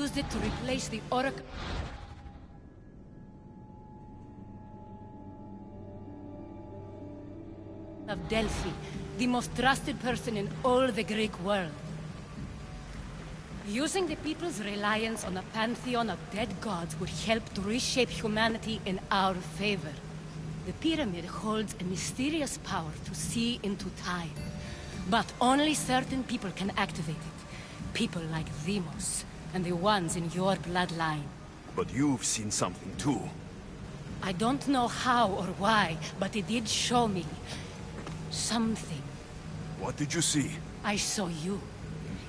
used it to replace the oracle of Delphi, the most trusted person in all the Greek world. Using the people's reliance on a pantheon of dead gods would help to reshape humanity in our favor. The pyramid holds a mysterious power to see into time. But only certain people can activate it. People like Demos, and the ones in your bloodline. But you've seen something too. I don't know how or why, but it did show me something. What did you see? I saw you.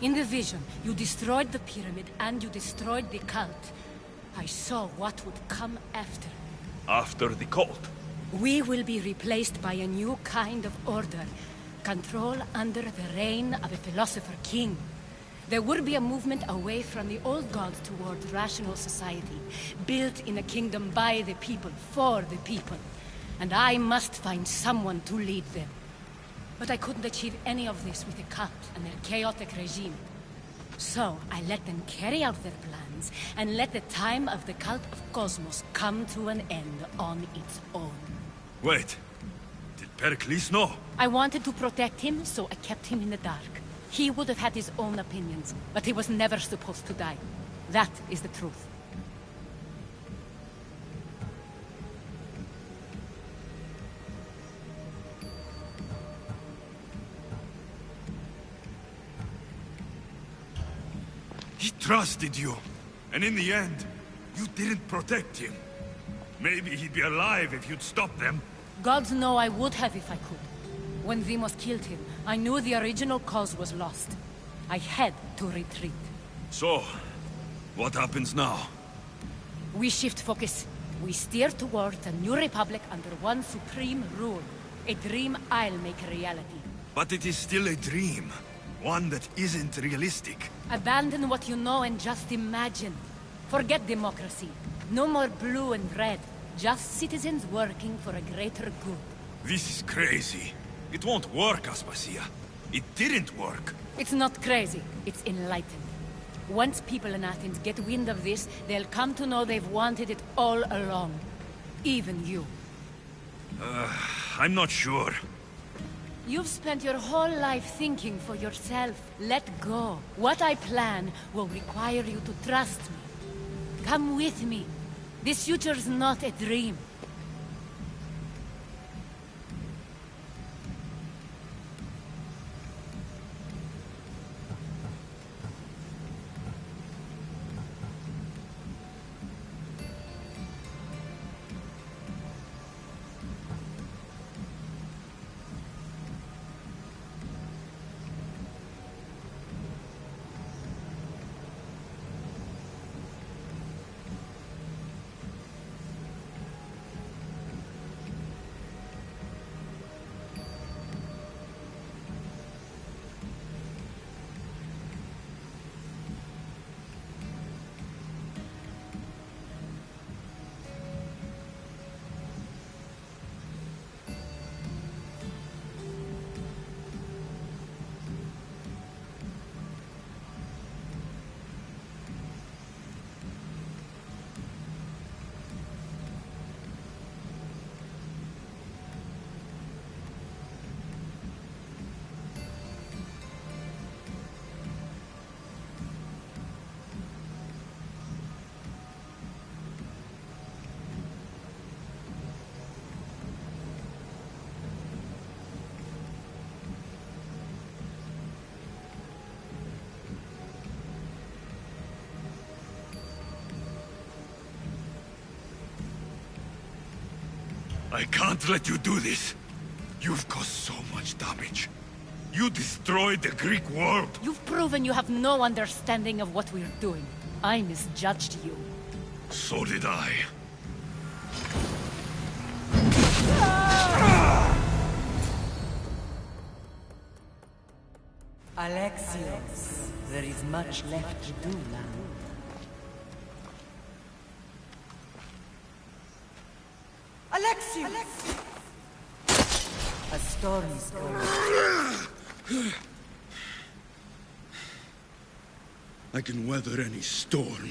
In the vision, you destroyed the pyramid and you destroyed the cult. I saw what would come after. After the cult? We will be replaced by a new kind of order. Control under the reign of a philosopher king. There will be a movement away from the old gods toward rational society, built in a kingdom by the people, for the people. And I must find someone to lead them. But I couldn't achieve any of this with the cult and their chaotic regime. So I let them carry out their plans, and let the time of the cult of Cosmos come to an end on its own. Wait. Did Pericles know? I wanted to protect him, so I kept him in the dark. He would have had his own opinions, but he was never supposed to die. That is the truth. He trusted you, and in the end, you didn't protect him. Maybe he'd be alive if you'd stopped them. Gods know I would have if I could. When Demos killed him, I knew the original cause was lost. I had to retreat. So, what happens now? We shift focus. We steer towards a new republic under one supreme rule. A dream I'll make a reality. But it is still a dream. One that isn't realistic. Abandon what you know and just imagine. Forget democracy. No more blue and red. Just citizens working for a greater good. This is crazy. It won't work, Aspasia. It didn't work. It's not crazy. It's enlightened. Once people in Athens get wind of this, they'll come to know they've wanted it all along. Even you. I'm not sure. You've spent your whole life thinking for yourself. Let go. What I plan will require you to trust me. Come with me. This future's not a dream. I can't let you do this. You've caused so much damage. You destroyed the Greek world. You've proven you have no understanding of what we're doing. I misjudged you. So did I. Alexios, there is much left to do now. Alexios! A storm's going. I can weather any storm.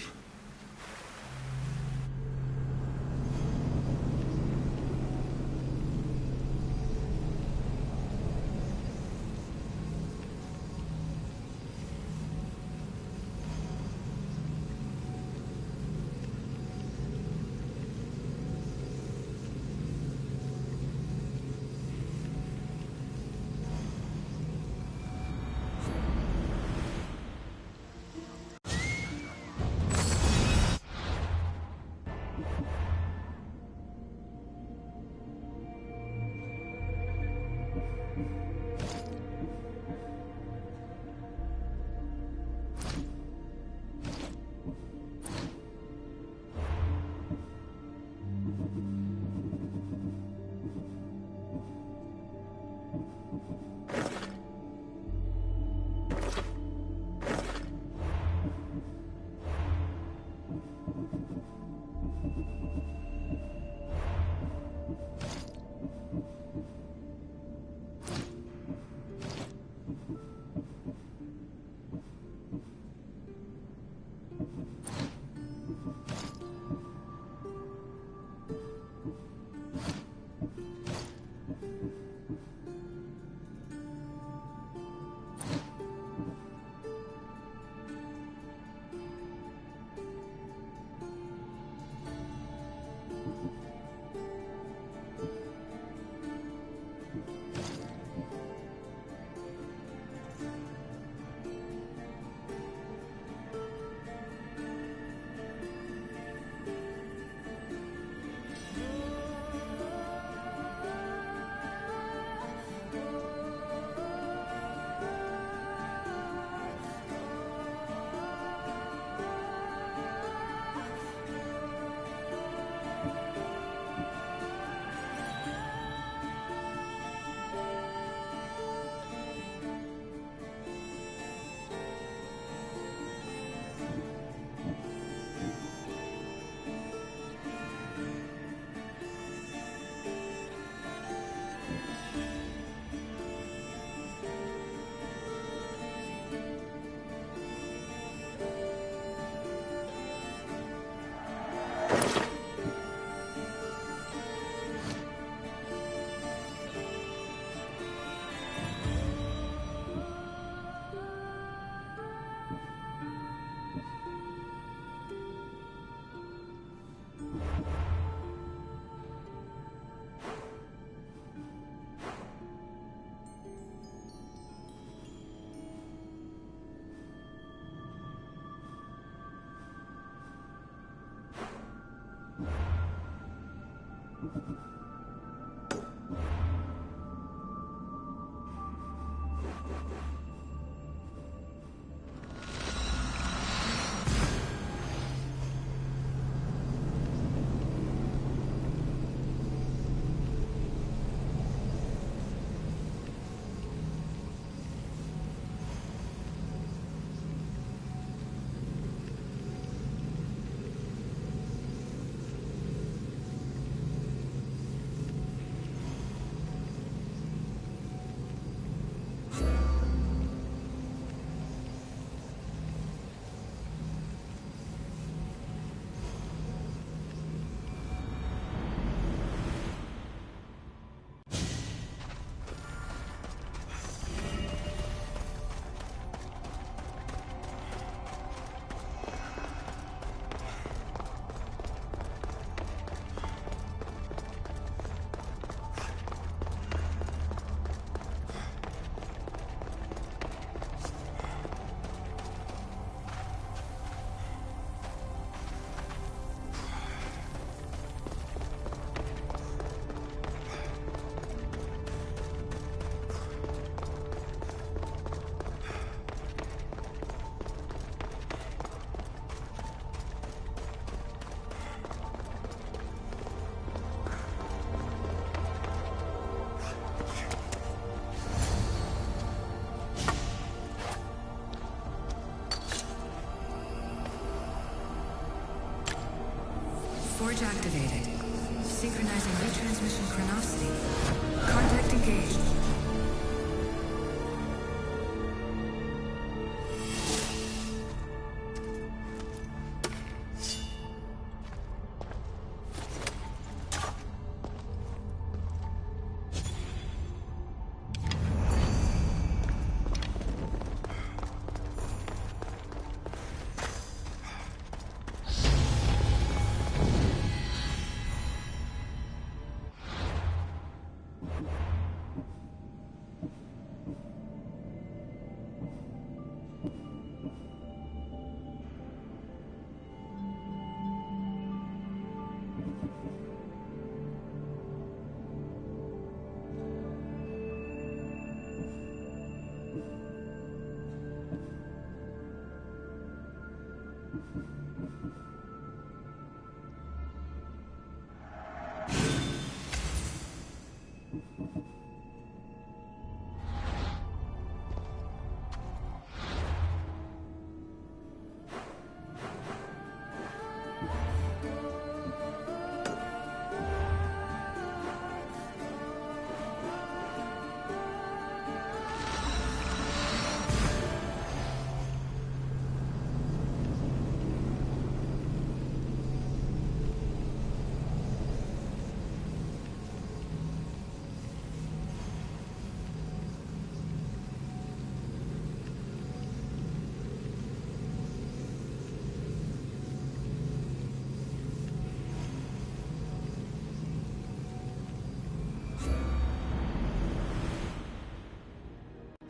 Forge activated. Synchronizing retransmission chronicity. Contact engaged.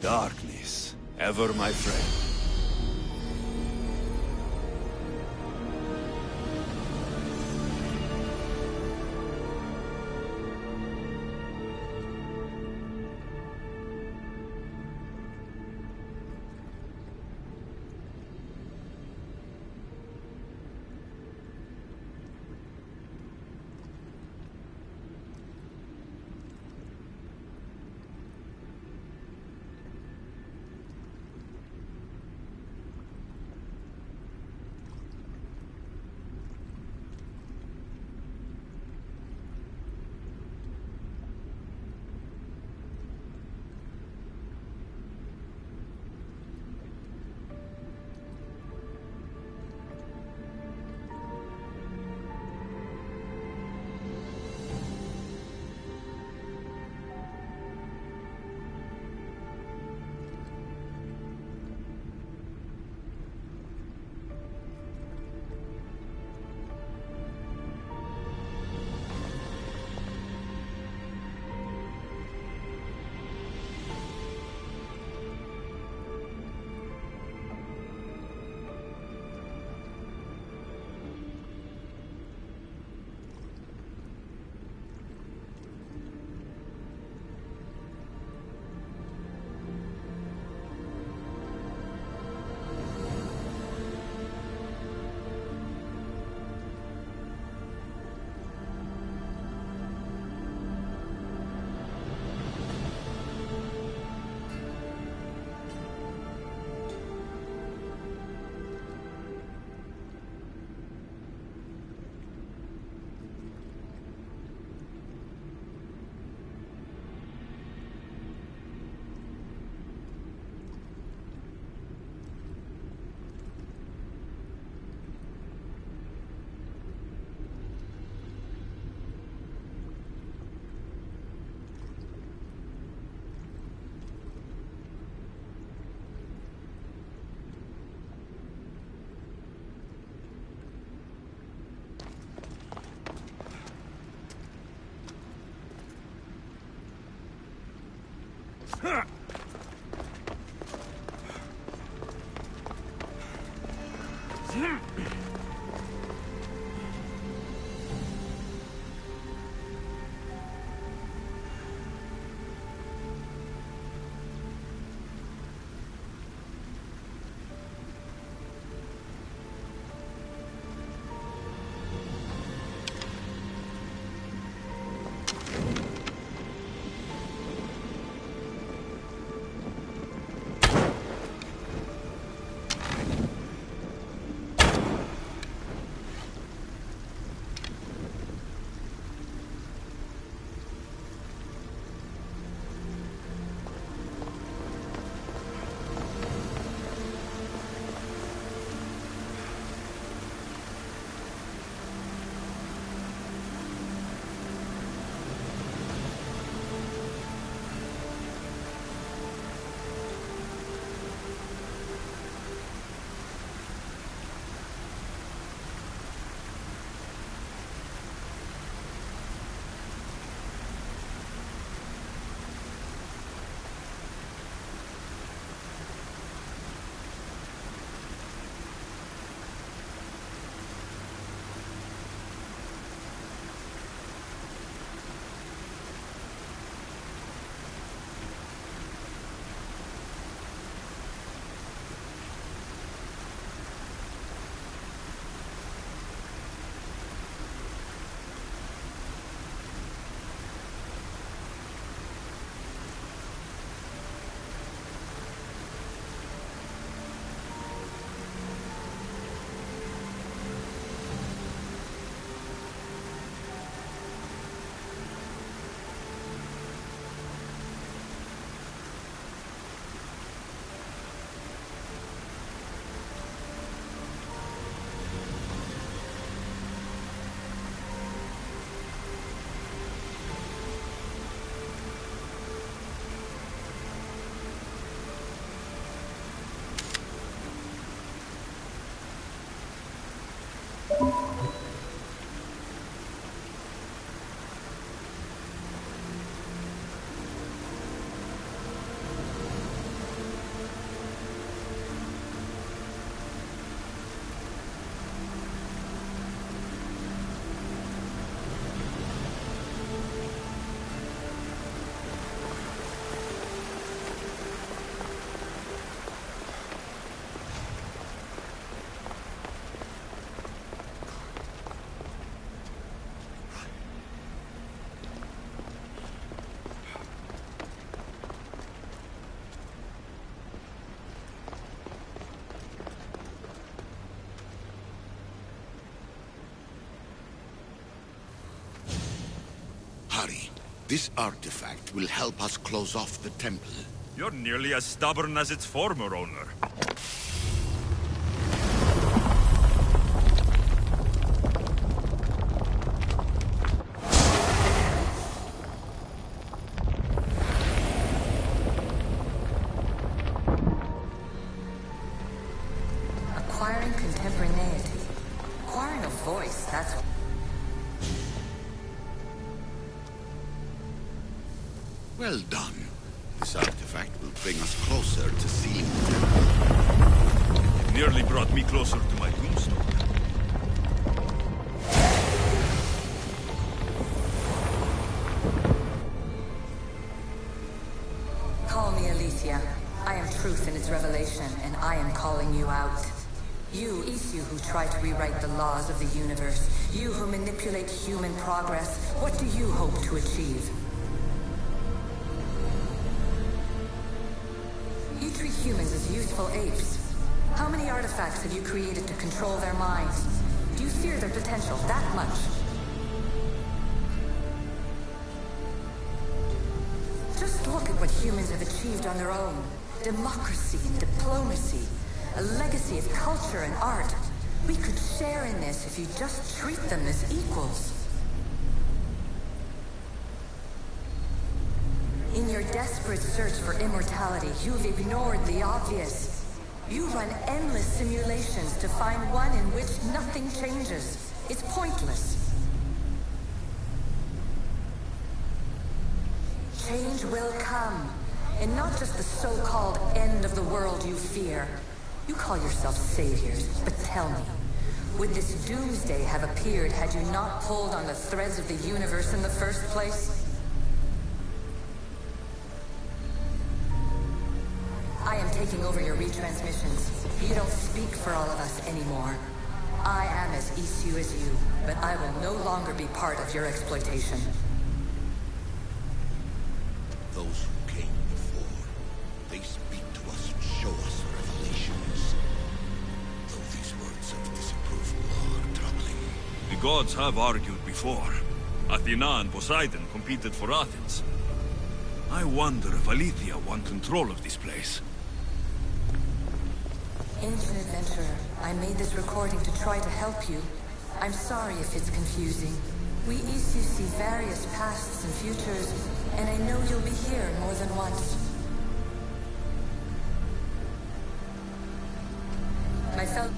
Darkness, ever my friend. worry. This artifact will help us close off the temple. You're nearly as stubborn as its former owner. Acquiring contemporaneity. Acquiring a voice, that's... Well done. This artifact will bring us closer to sealing the temple. It nearly brought me closer to my tombstone. Call me Aletheia. I am truth in its revelation, and I am calling you out. You, Isu, who try to rewrite the laws of the universe. You who manipulate human progress. What do you hope to achieve? You treat humans as useful apes. How many artifacts have you created to control their minds? Do you fear their potential that much? Just look at what humans have achieved on their own. Democracy and diplomacy. A legacy of culture and art. We could share in this if you just treat them as equals. In your desperate search for immortality, you've ignored the obvious. You run endless simulations to find one in which nothing changes. It's pointless. Change will come, and not just the so-called end of the world you fear. You call yourself saviors, but tell me, would this doomsday have appeared had you not pulled on the threads of the universe in the first place? I am taking over your retransmissions. You don't speak for all of us anymore. I am as Isu as you, but I will no longer be part of your exploitation. Those who came before, they speak to us and show us revelations. Though these words of disapproval are troubling. The gods have argued before. Athena and Poseidon competed for Athens. I wonder if Aletheia won control of this place. Ancient adventurer, I made this recording to try to help you. I'm sorry if it's confusing. We Isu see various pasts and futures, and I know you'll be here more than once. My fellow...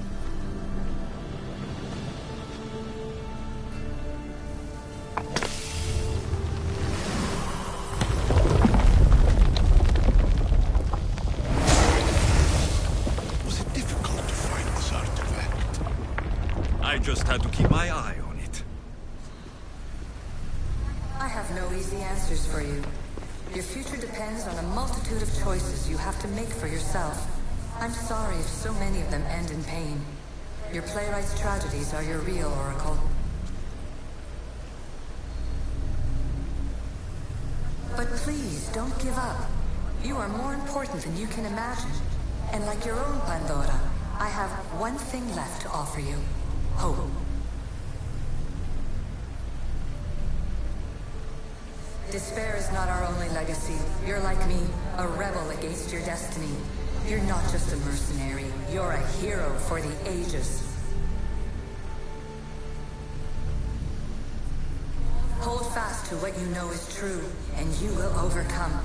I just had to keep my eye on it. I have no easy answers for you. Your future depends on a multitude of choices you have to make for yourself. I'm sorry if so many of them end in pain. Your playwright's tragedies are your real oracle. But please, don't give up. You are more important than you can imagine. And like your own Pandora, I have one thing left to offer you. Hope. Despair is not our only legacy. You're like me, a rebel against your destiny. You're not just a mercenary, you're a hero for the ages. Hold fast to what you know is true, and you will overcome.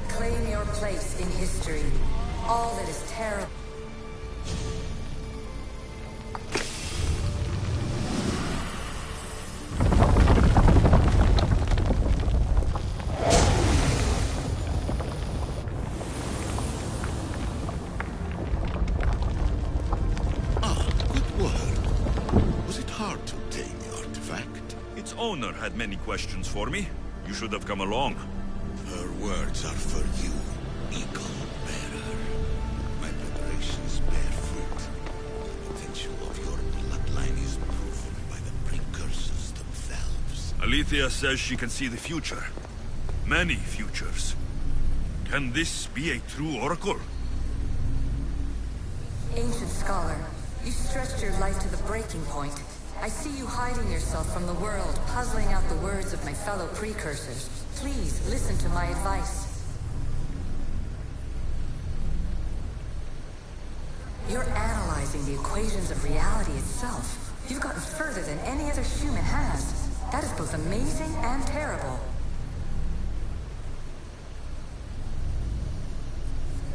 Claim your place in history. All that is terrible. Good word. Was it hard to obtain the artifact? Its owner had many questions for me. You should have come along. Her words are for you, Eagle Bearer. My preparations bear fruit. The potential of your bloodline is proven by the precursors themselves. Aletheia says she can see the future. Many futures. Can this be a true oracle? Ancient scholar, you stretched your life to the breaking point. I see you hiding yourself from the world, puzzling out the words of my fellow precursors. Please, listen to my advice. You're analyzing the equations of reality itself. You've gotten further than any other human has. That is both amazing and terrible.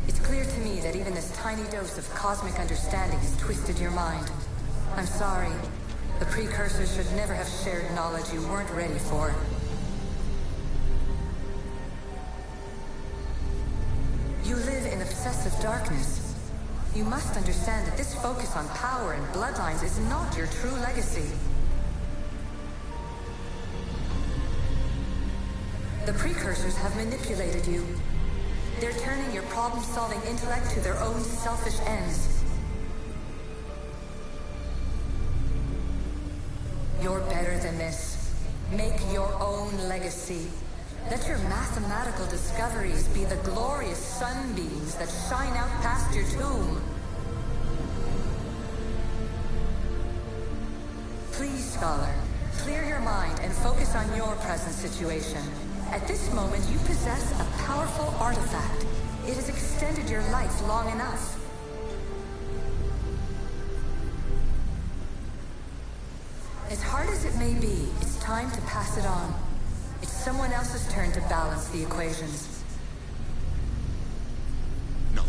It's clear to me that even this tiny dose of cosmic understanding has twisted your mind. I'm sorry. The precursors should never have shared knowledge you weren't ready for. You live in obsessive darkness. You must understand that this focus on power and bloodlines is not your true legacy. The precursors have manipulated you. They're turning your problem-solving intellect to their own selfish ends. You're better than this. Make your own legacy. Let your mathematical discoveries be the glorious sunbeams that shine out past your tomb. Please, Scholar, clear your mind and focus on your present situation. At this moment, you possess a powerful artifact. It has extended your life long enough. As hard as it may be, it's time to pass it on. It's someone else's turn to balance the equations. No.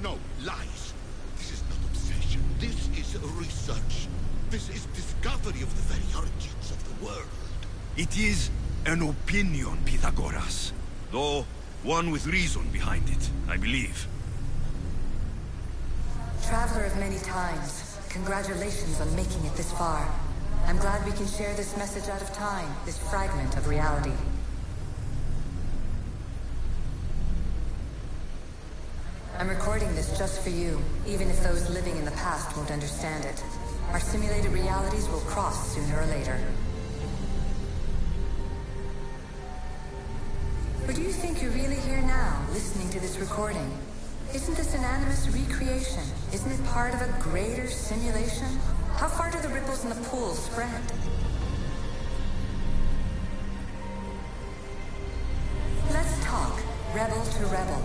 No, lies. This is not obsession. This is research. This is discovery of the very origins of the world. It is an opinion, Pythagoras. Though, one with reason behind it, I believe. Traveler of many times, congratulations on making it this far. I'm glad we can share this message out of time, this fragment of reality. I'm recording this just for you, even if those living in the past won't understand it. Our simulated realities will cross sooner or later. Or do you think you're really here now, listening to this recording? Isn't this an animus recreation? Isn't it part of a greater simulation? How far do the ripples in the pool spread? Let's talk, rebel to rebel.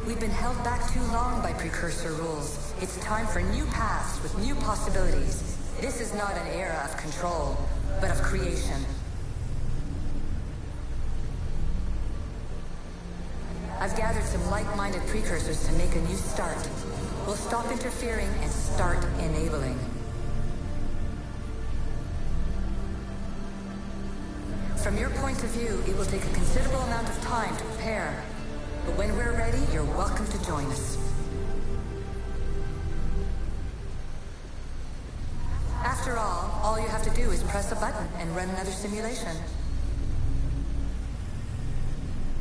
We've been held back too long by precursor rules. It's time for new paths with new possibilities. This is not an era of control, but of creation. I've gathered some like-minded precursors to make a new start. We'll stop interfering and start enabling. From your point of view, it will take a considerable amount of time to prepare. But when we're ready, you're welcome to join us. After all you have to do is press a button and run another simulation.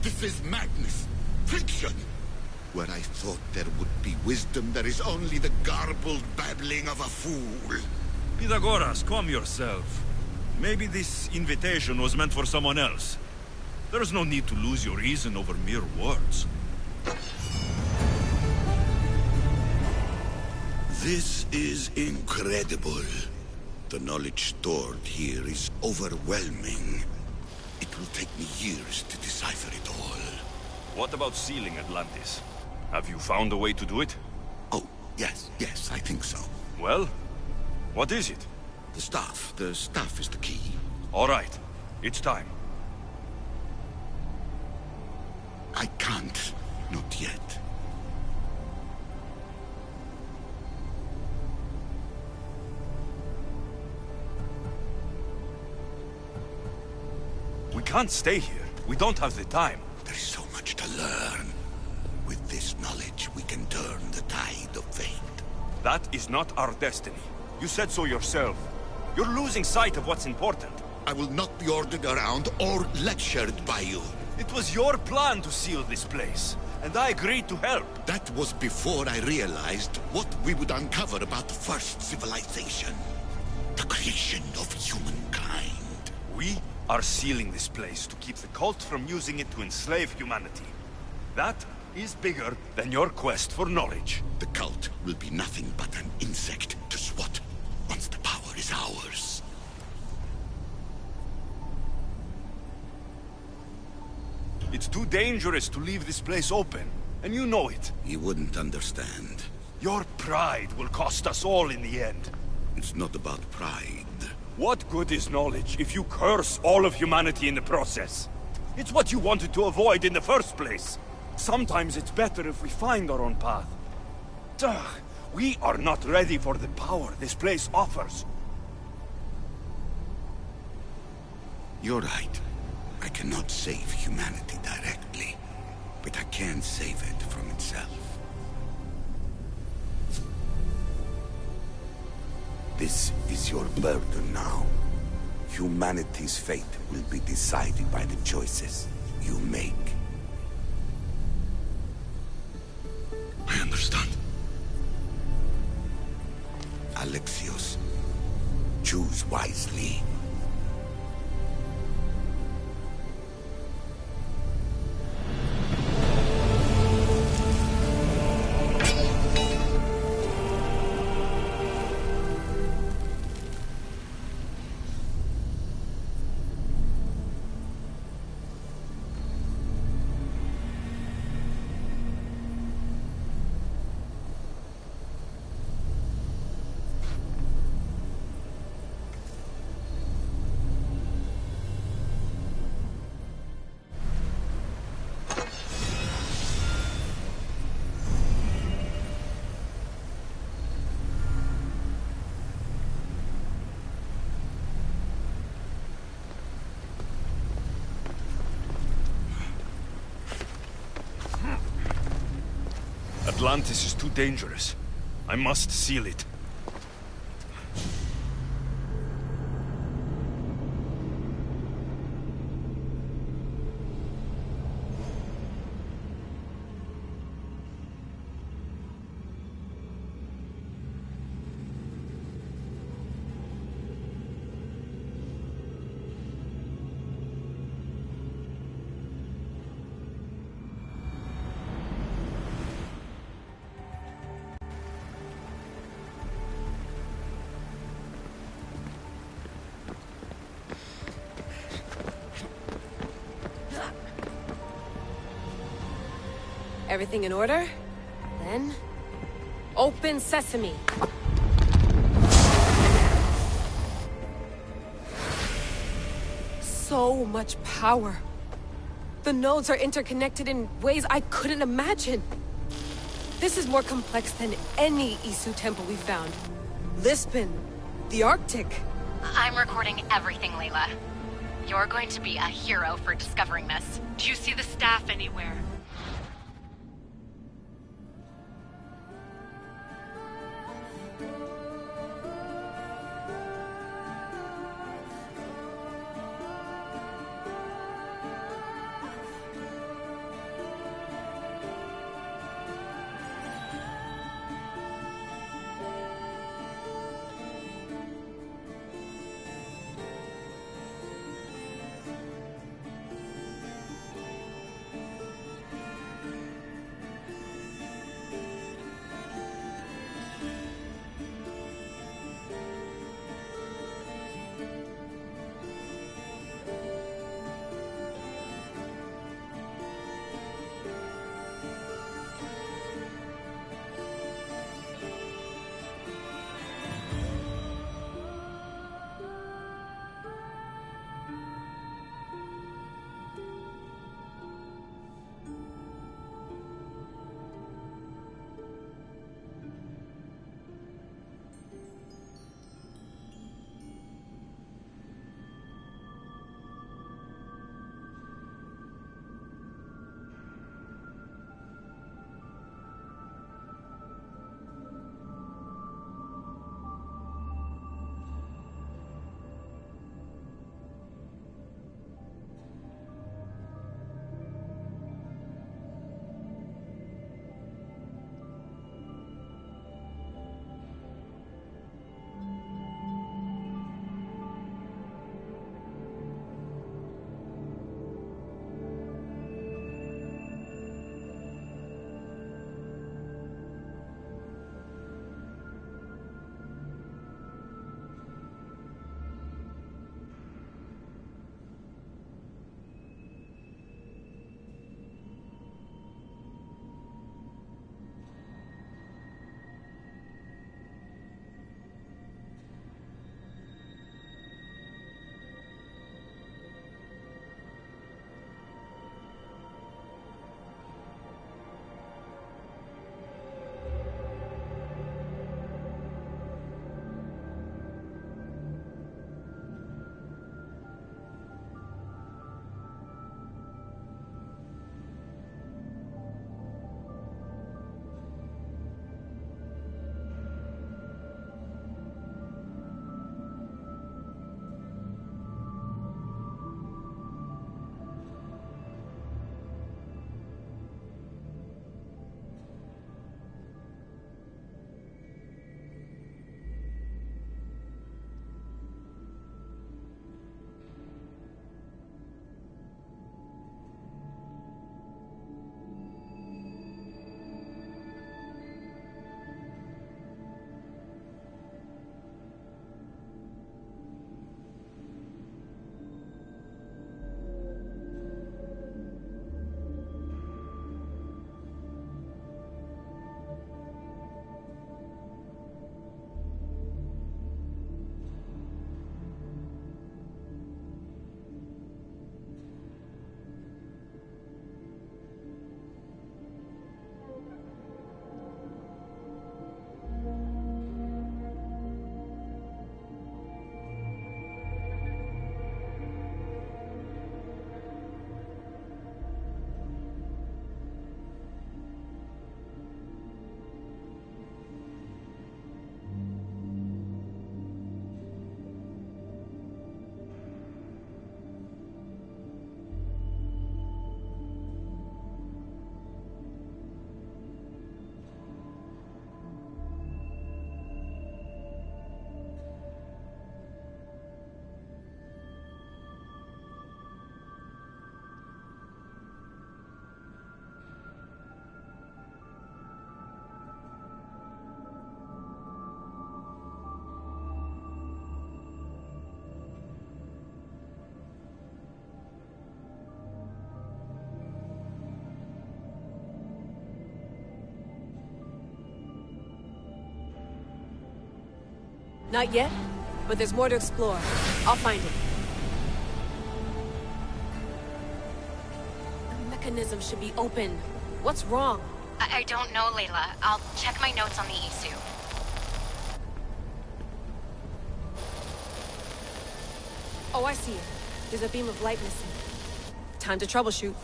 This is madness. Fiction. Where I thought there would be wisdom, there is only the garbled babbling of a fool. Pythagoras, calm yourself. Maybe this invitation was meant for someone else. There's no need to lose your reason over mere words. This is incredible. The knowledge stored here is overwhelming. It will take me years to decipher it all. What about sealing Atlantis? Have you found a way to do it? Oh, yes, I think so. Well, what is it? The staff is the key. All right, it's time. I can't, not yet. We can't stay here. We don't have the time. There's so much to learn. With this knowledge, we can turn the tide of fate. That is not our destiny. You said so yourself. You're losing sight of what's important. I will not be ordered around or lectured by you. It was your plan to seal this place, and I agreed to help. That was before I realized what we would uncover about the first civilization. The creation of humankind. We are sealing this place to keep the cult from using it to enslave humanity. That is bigger than your quest for knowledge. The cult will be nothing but an insect to swat once the power is ours. too dangerous to leave this place open, and you know it. You wouldn't understand. Your pride will cost us all in the end. It's not about pride. What good is knowledge if you curse all of humanity in the process? It's what you wanted to avoid in the first place. Sometimes it's better if we find our own path. Ugh, we are not ready for the power this place offers. You're right. I cannot save humanity directly, but I can save it from itself. This is your burden now. Humanity's fate will be decided by the choices you make. I understand. Alexios, choose wisely. Atlantis is too dangerous. I must seal it. Everything in order? Then... open sesame! So much power! The nodes are interconnected in ways I couldn't imagine! This is more complex than any Isu temple we found. Lisbon, the Arctic. I'm recording everything, Layla. You're going to be a hero for discovering this. Do you see the staff anywhere? Not yet, but there's more to explore. I'll find it. The mechanism should be open. What's wrong? I don't know, Layla. I'll check my notes on the Isu. Oh, I see it. There's a beam of light missing. Time to troubleshoot.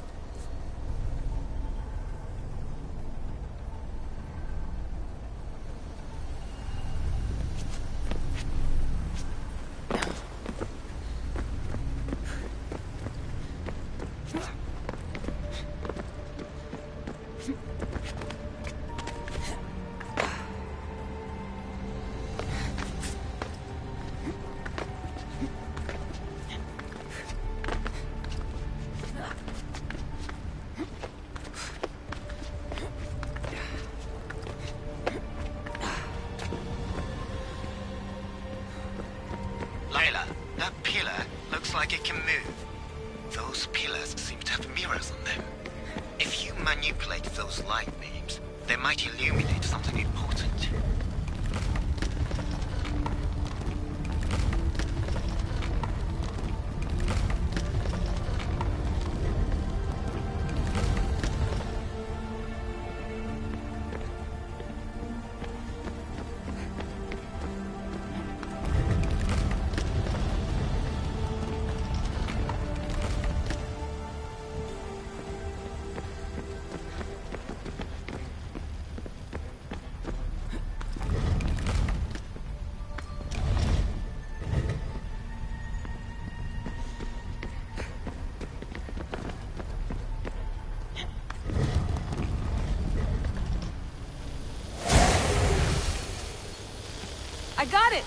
Layla, that pillar looks like it can move. Those pillars seem to have mirrors on them. If you manipulate those light beams, they might illuminate something important. I got it!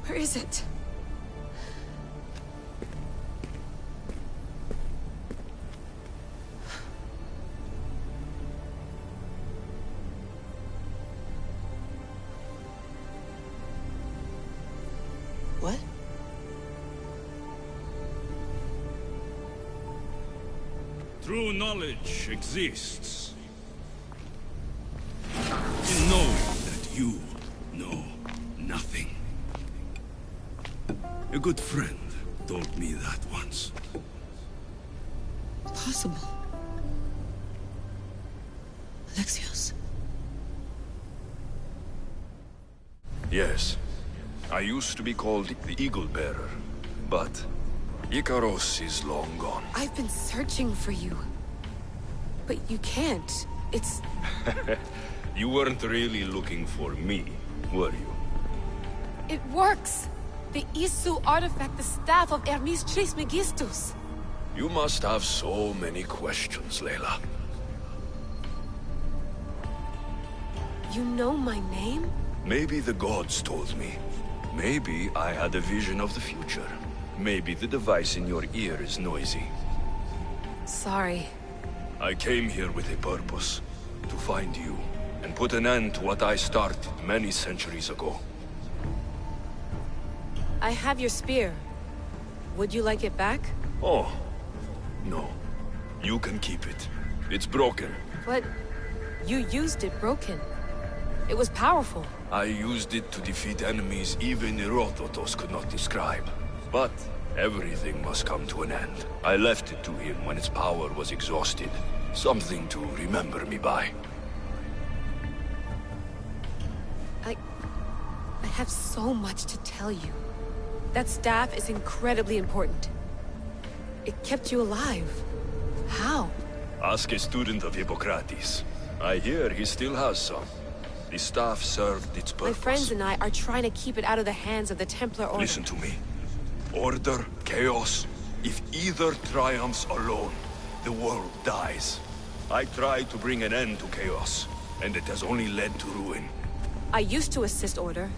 Where is it? What? True knowledge exists in knowing that you know nothing. A good friend told me that once. Possible. Alexios. Yes. I used to be called the Eagle Bearer, but Icaros is long gone. I've been searching for you. But you can't. It's... You weren't really looking for me, were you? It works! The Isu artifact, the staff of Hermes Trismegistus. You must have so many questions, Layla. You know my name? Maybe the gods told me. Maybe I had a vision of the future. Maybe the device in your ear is noisy. Sorry. I came here with a purpose. To find you, and put an end to what I started many centuries ago. I have your spear. Would you like it back? Oh, no. You can keep it. It's broken. But you used it broken. It was powerful. I used it to defeat enemies even Herodotus could not describe. But everything must come to an end. I left it to him when its power was exhausted. Something to remember me by. I have so much to tell you. That staff is incredibly important. It kept you alive. How? Ask a student of Hippocrates. I hear he still has some. The staff served its purpose. My friends and I are trying to keep it out of the hands of the Templar Order. Listen to me. Order, chaos. If either triumphs alone, the world dies. I try to bring an end to chaos. And it has only led to ruin. I used to assist Order.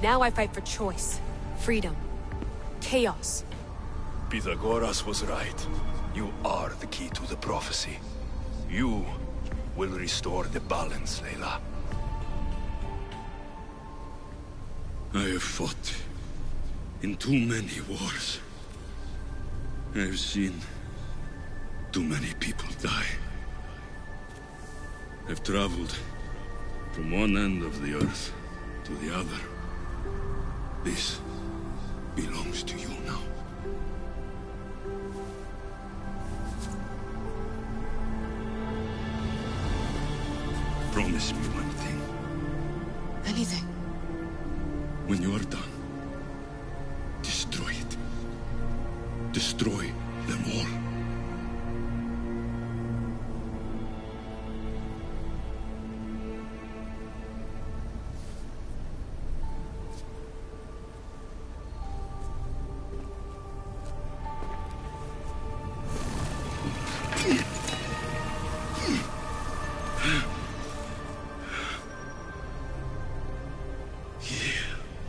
Now I fight for choice, freedom, chaos. Pythagoras was right. You are the key to the prophecy. You will restore the balance, Layla. I have fought in too many wars. I have seen too many people die. I've traveled from one end of the earth to the other. This belongs to you now. Promise me one thing. Anything. When you are done, destroy it. Destroy them all.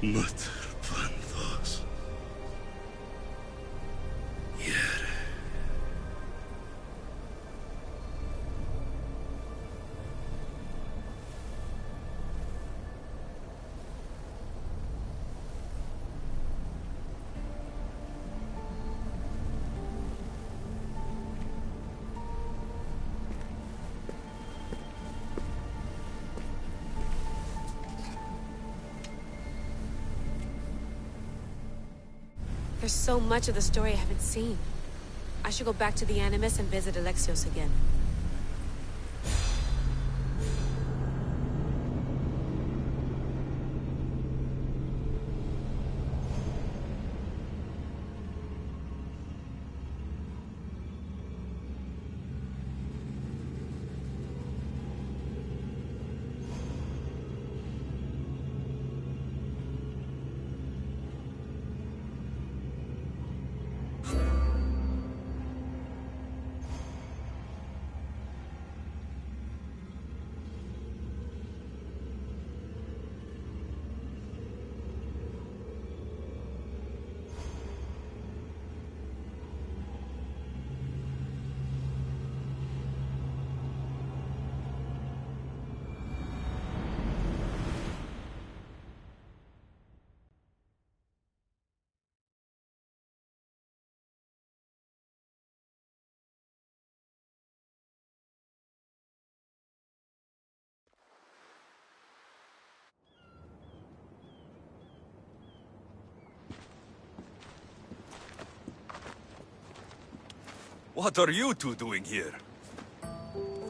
Mother Panthos. Yere. There's so much of the story I haven't seen. I should go back to the Animus and visit Alexios again. What are you two doing here?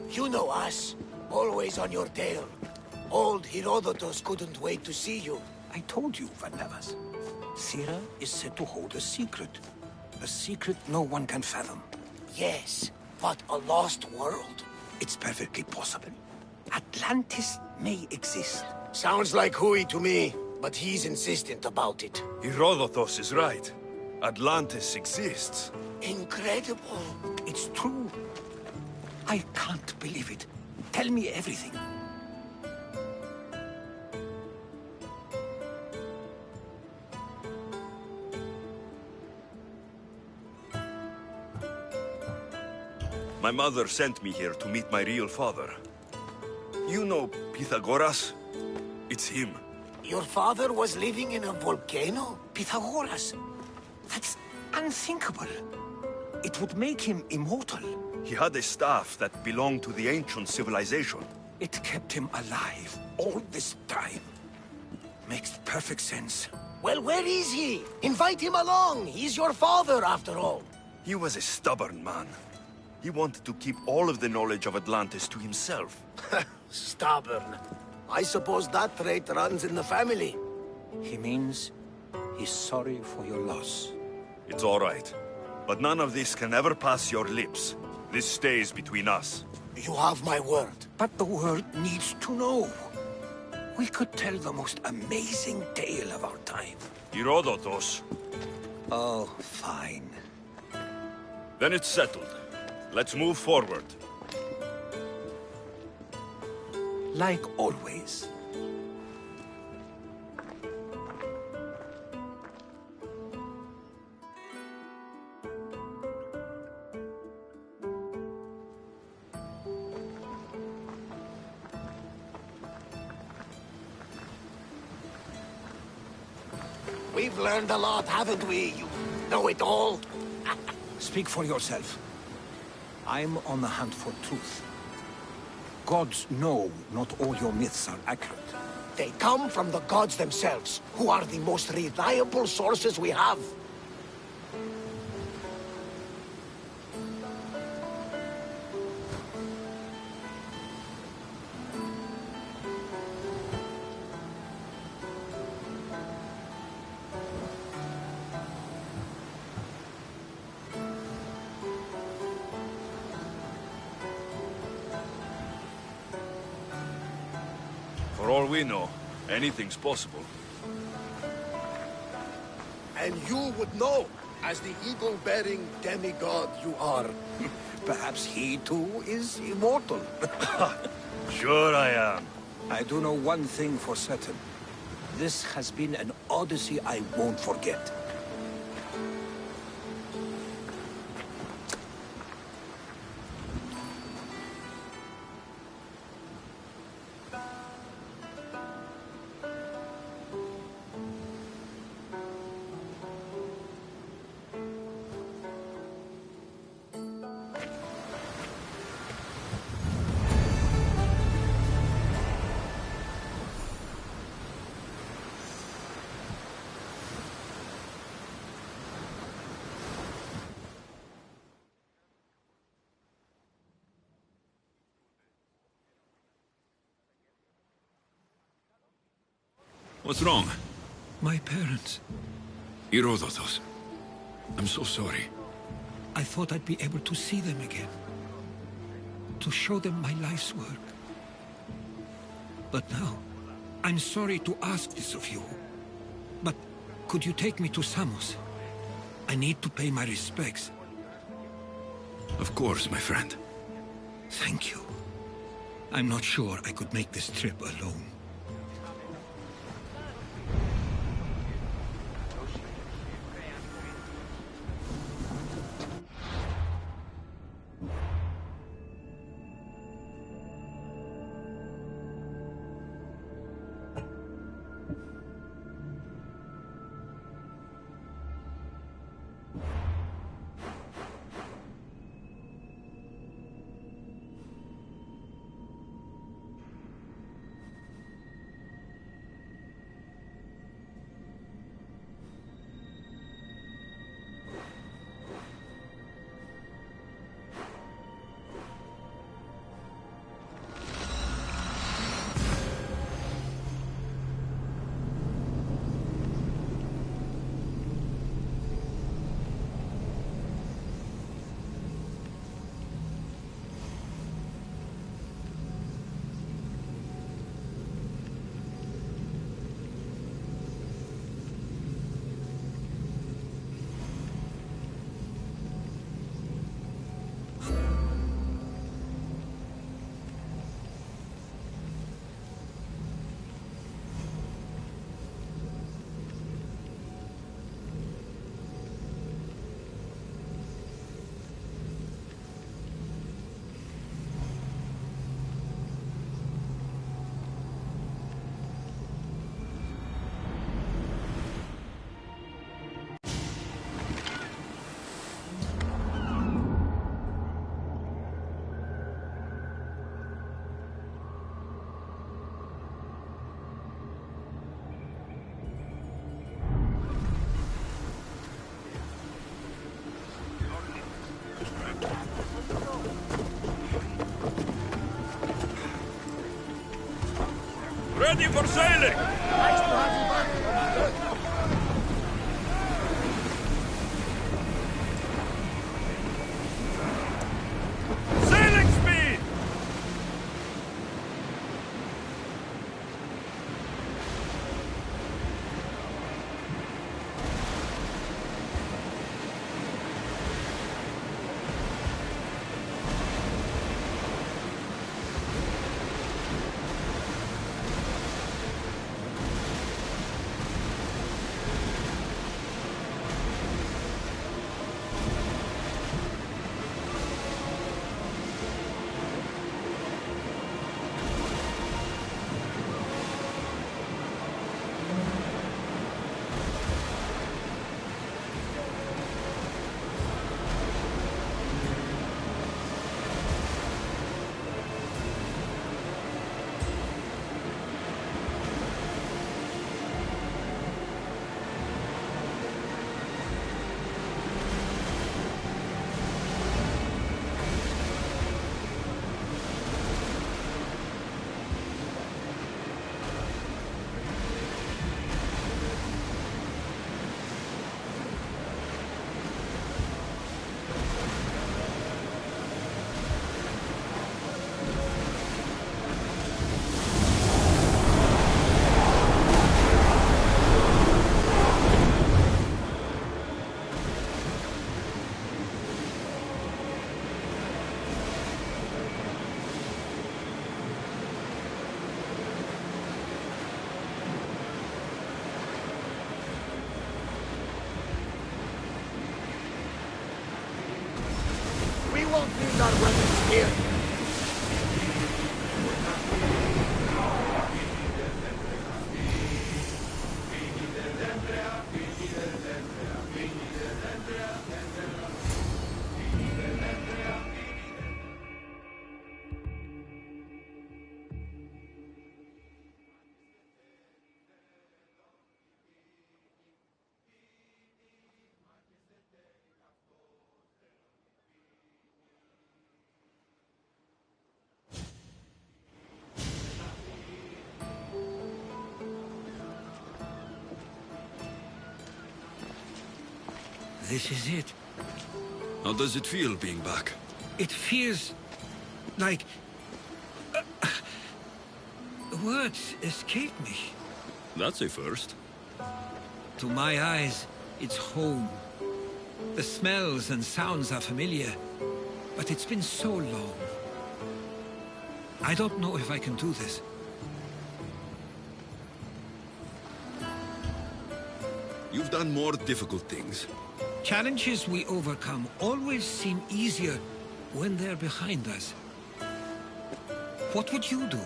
You know us. Always on your tail. Old Herodotus couldn't wait to see you. I told you, Varnavas. Sira is said to hold a secret. A secret no one can fathom. Yes, but a lost world? It's perfectly possible. Atlantis may exist. Sounds like Hui to me, but he's insistent about it. Herodotus is right. Atlantis exists. Incredible. It's true. I can't believe it. Tell me everything. My mother sent me here to meet my real father. You know Pythagoras? It's him. Your father was living in a volcano? Pythagoras. That's unthinkable. It would make him immortal. He had a staff that belonged to the ancient civilization. It kept him alive all this time. Makes perfect sense. Well, where is he? Invite him along. He's your father, after all. He was a stubborn man. He wanted to keep all of the knowledge of Atlantis to himself. Stubborn. I suppose that trait runs in the family. He means he's sorry for your loss. It's all right. But none of this can ever pass your lips. This stays between us. You have my word. But the world needs to know. We could tell the most amazing tale of our time. Herodotus. Oh, fine. Then it's settled. Let's move forward. like always. We've learned a lot, haven't we? You know it all. Speak for yourself. I'm on the hunt for truth. Gods know not all your myths are accurate. They come from the gods themselves, who are the most reliable sources we have. For all we know, anything's possible. And you would know, as the eagle-bearing demigod you are. Perhaps he too is immortal. Sure I am. I do know one thing for certain. This has been an odyssey I won't forget. What's wrong? My parents. Herodotos. I'm so sorry. I thought I'd be able to see them again. To show them my life's work. But now, I'm sorry to ask this of you. But could you take me to Samos? I need to pay my respects. Of course, my friend. Thank you. I'm not sure I could make this trip alone. Ready for sailing! Nice to have you back. Sailing speed! here. This is it. How does it feel being back? It feels like... words escape me. That's a first. To my eyes, it's home. The smells and sounds are familiar, but it's been so long. I don't know if I can do this. You've done more difficult things. Challenges we overcome always seem easier when they're behind us. What would you do?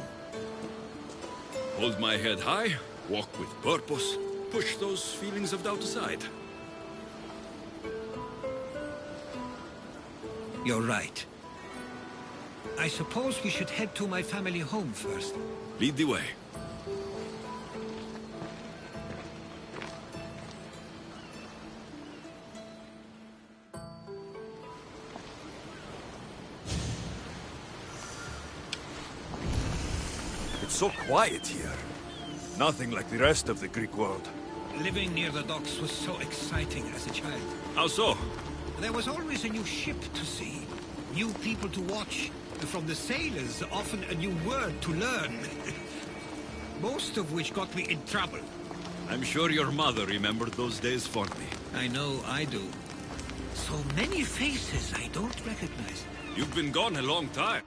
Hold my head high, walk with purpose, push those feelings of doubt aside. You're right. I suppose we should head to my family home first. Lead the way. It's so quiet here. Nothing like the rest of the Greek world. Living near the docks was so exciting as a child. How so? There was always a new ship to see, new people to watch, and from the sailors, often a new word to learn. Most of which got me in trouble. I'm sure your mother remembered those days fondly. I know I do. So many faces I don't recognize. You've been gone a long time.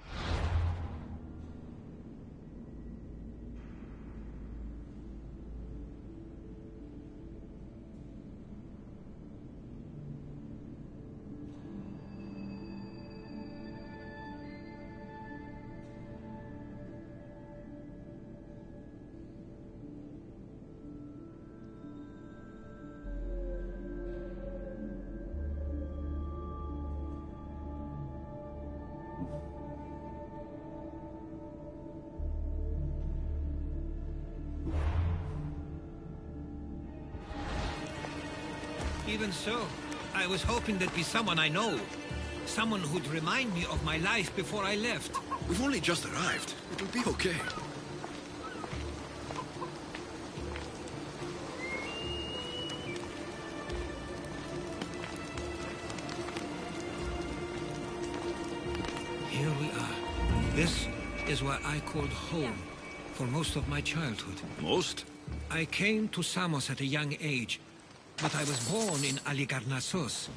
Even so, I was hoping there'd be someone I know. Someone who'd remind me of my life before I left. We've only just arrived. It'll be okay. Here we are. This is where I called home for most of my childhood. Most? I came to Samos at a young age, but I was born in Aligarnassos.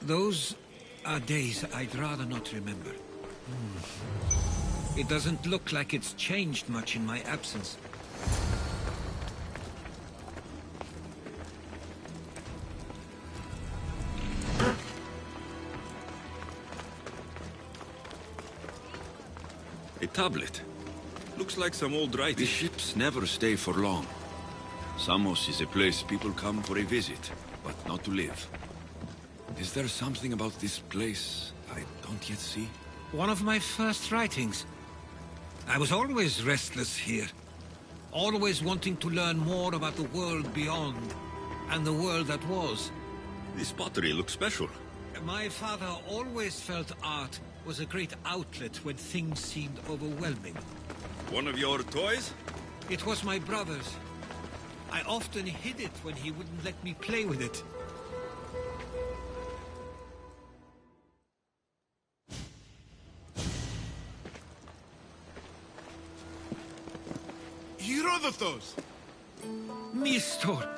Those are days I'd rather not remember. It doesn't look like it's changed much in my absence. A tablet. Looks like some old writing. The ships never stay for long. Samos is a place people come for a visit, but not to live. Is there something about this place I don't yet see? One of my first writings. I was always restless here. Always wanting to learn more about the world beyond, and the world that was. This pottery looks special. My father always felt art was a great outlet when things seemed overwhelming. One of your toys? It was my brother's. I often hid it when he wouldn't let me play with it. Herodotus! Mistor!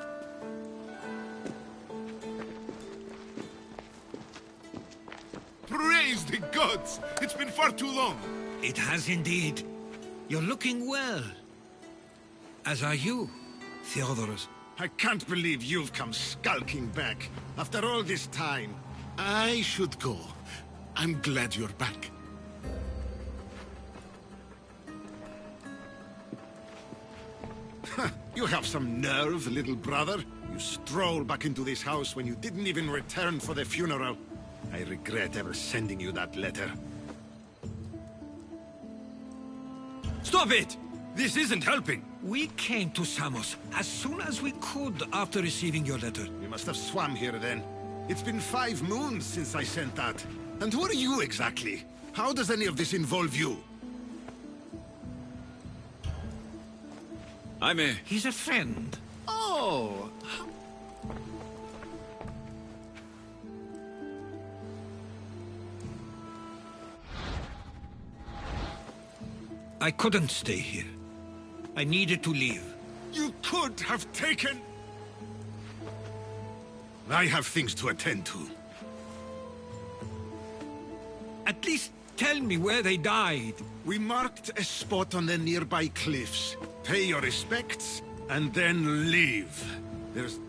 Praise the gods! It's been far too long! It has indeed. You're looking well. As are you, Theodorus. I can't believe you've come skulking back. After all this time, I should go. I'm glad you're back. You have some nerve, little brother. You stroll back into this house when you didn't even return for the funeral. I regret ever sending you that letter. Stop it! This isn't helping! We came to Samos as soon as we could after receiving your letter. You must have swam here then. It's been 5 moons since I sent that. And who are you exactly? How does any of this involve you? He's a friend. Oh! I couldn't stay here. I needed to leave. You could have taken... I have things to attend to. At least tell me where they died. We marked a spot on the nearby cliffs. Pay your respects, and then leave. There's...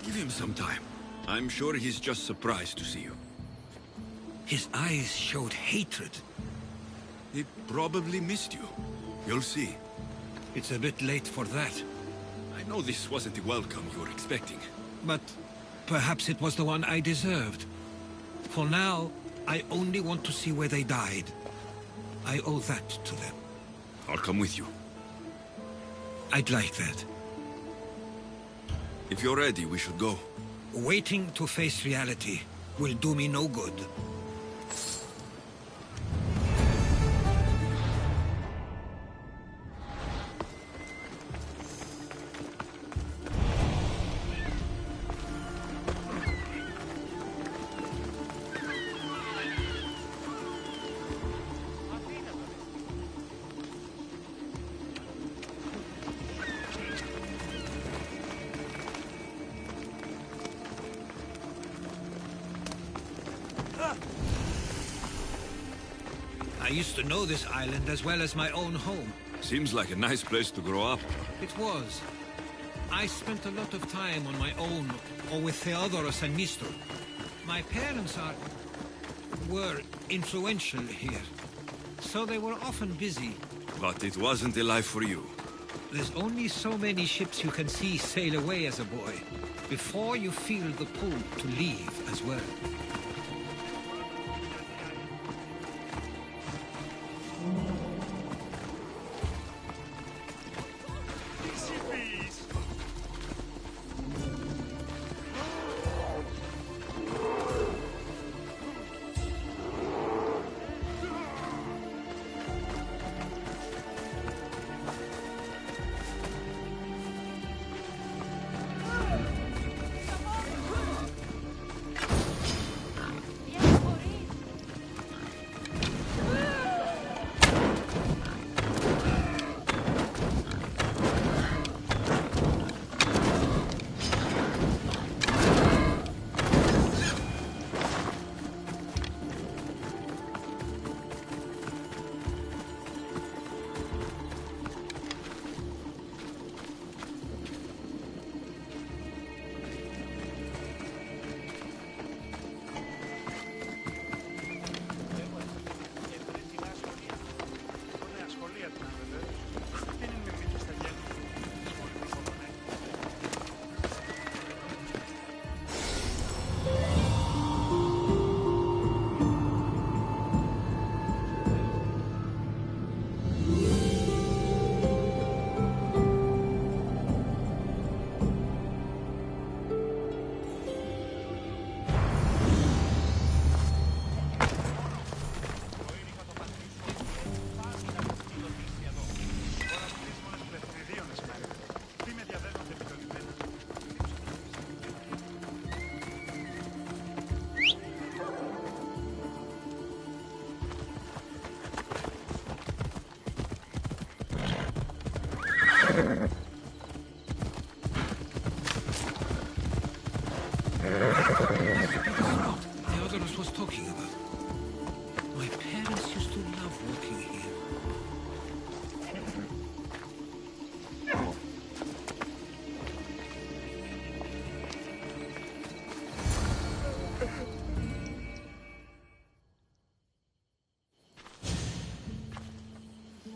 Give him some time. I'm sure he's just surprised to see you. His eyes showed hatred. He probably missed you. You'll see. It's a bit late for that. I know this wasn't the welcome you were expecting. But perhaps it was the one I deserved. For now, I only want to see where they died. I owe that to them. I'll come with you. I'd like that. If you're ready, we should go. Waiting to face reality will do me no good. I used to know this island as well as my own home. Seems like a nice place to grow up. It was. I spent a lot of time on my own, or with Theodoros and Mistor. My parents were influential here, so they were often busy. But it wasn't a life for you. There's only so many ships you can see sail away as a boy, before you feel the pull to leave as well. was talking about. My parents used to love working here.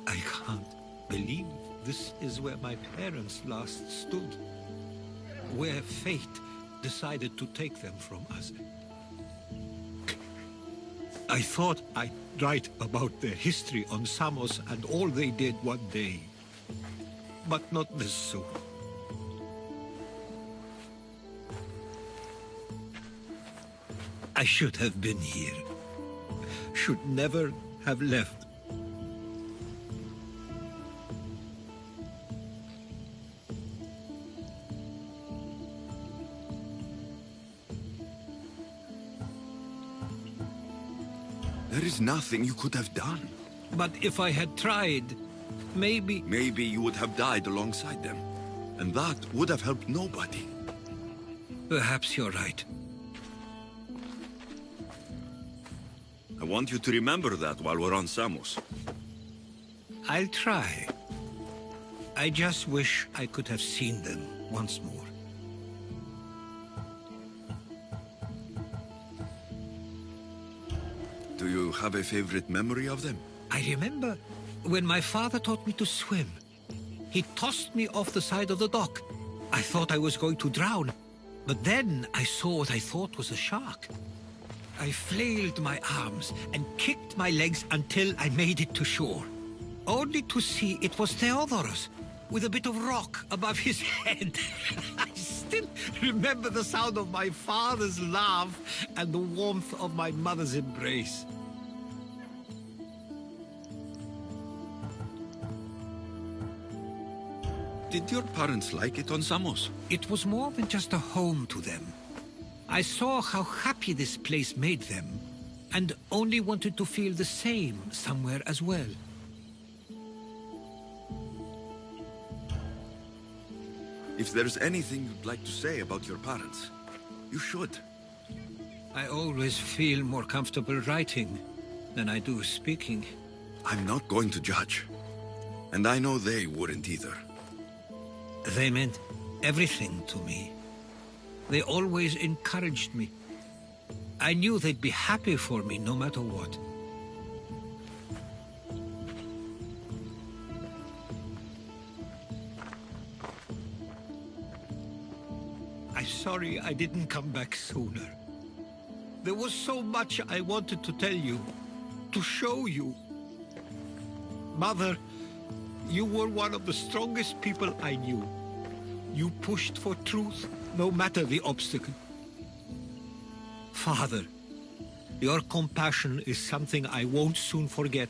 I can't believe this is where my parents last stood. Where fate decided to take them from us. I thought I'd write about their history on Samos and all they did one day. But not this soon. I should have been here. Should never have left. There is nothing you could have done. But if I had tried, maybe... Maybe you would have died alongside them. And that would have helped nobody. Perhaps you're right. I want you to remember that while we're on Samos. I'll try. I just wish I could have seen them once more. Do you have a favorite memory of them? I remember when my father taught me to swim. He tossed me off the side of the dock. I thought I was going to drown, but then I saw what I thought was a shark. I flailed my arms and kicked my legs until I made it to shore, only to see it was Theodoros, with a bit of rock above his head. I still remember the sound of my father's laugh and the warmth of my mother's embrace. Did your parents like it on Samos? It was more than just a home to them. I saw how happy this place made them, and only wanted to feel the same somewhere as well. If there's anything you'd like to say about your parents, you should. I always feel more comfortable writing than I do speaking. I'm not going to judge. And I know they wouldn't either. They meant everything to me. They always encouraged me. I knew they'd be happy for me no matter what. I'm sorry I didn't come back sooner. There was so much I wanted to tell you, to show you. Mother, you were one of the strongest people I knew. You pushed for truth, no matter the obstacle. Father, your compassion is something I won't soon forget.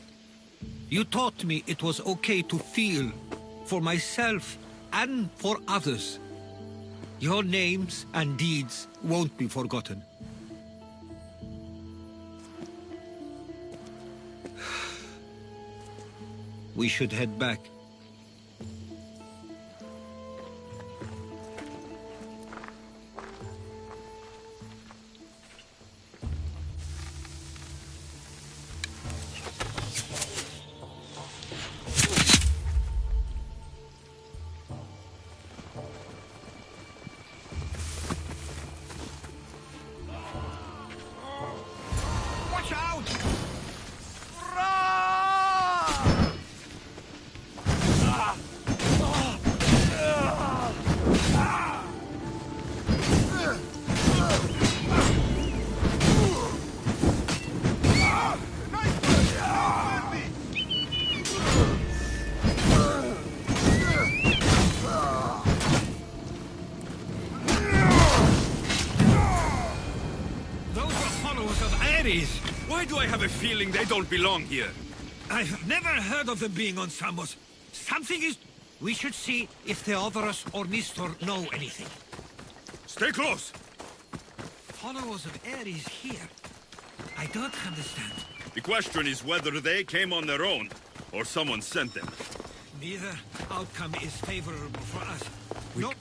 You taught me it was okay to feel, for myself and for others. Your names and deeds won't be forgotten. We should head back. Why do I have a feeling they don't belong here? I've never heard of them being on Samos. Something is... We should see if Theodoros or Nistor know anything. Stay close! Followers of Ares here. I don't understand. The question is whether they came on their own, or someone sent them. Neither outcome is favorable for us. No.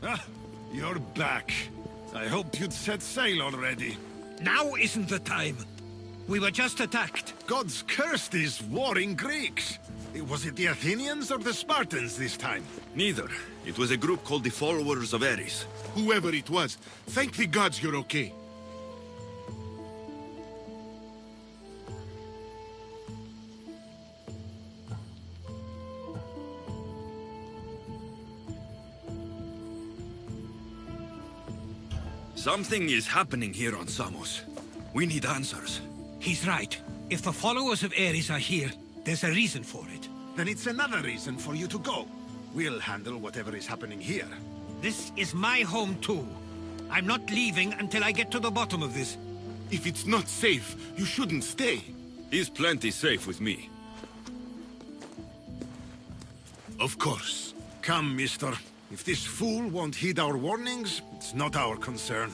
Ah, you're back. I hoped you'd set sail already. Now isn't the time. We were just attacked. Gods cursed these warring Greeks. Was it the Athenians or the Spartans this time? Neither. It was a group called the Followers of Ares. Whoever it was, thank the gods you're okay. Something is happening here on Samos. We need answers. He's right. If the followers of Ares are here, there's a reason for it. Then it's another reason for you to go. We'll handle whatever is happening here. This is my home too. I'm not leaving until I get to the bottom of this. If it's not safe, you shouldn't stay. He's plenty safe with me. Of course. Come, mister. If this fool won't heed our warnings, it's not our concern.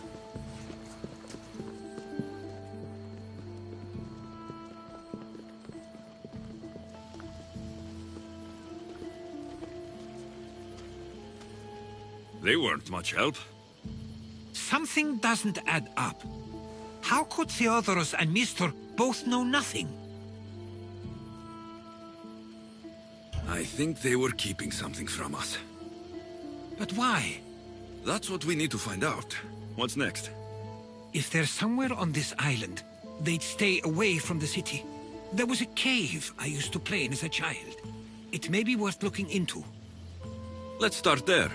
They weren't much help. Something doesn't add up. How could Theodoros and Mystor both know nothing? I think they were keeping something from us. But why? That's what we need to find out. What's next? If they're somewhere on this island, they'd stay away from the city. There was a cave I used to play in as a child. It may be worth looking into. Let's start there.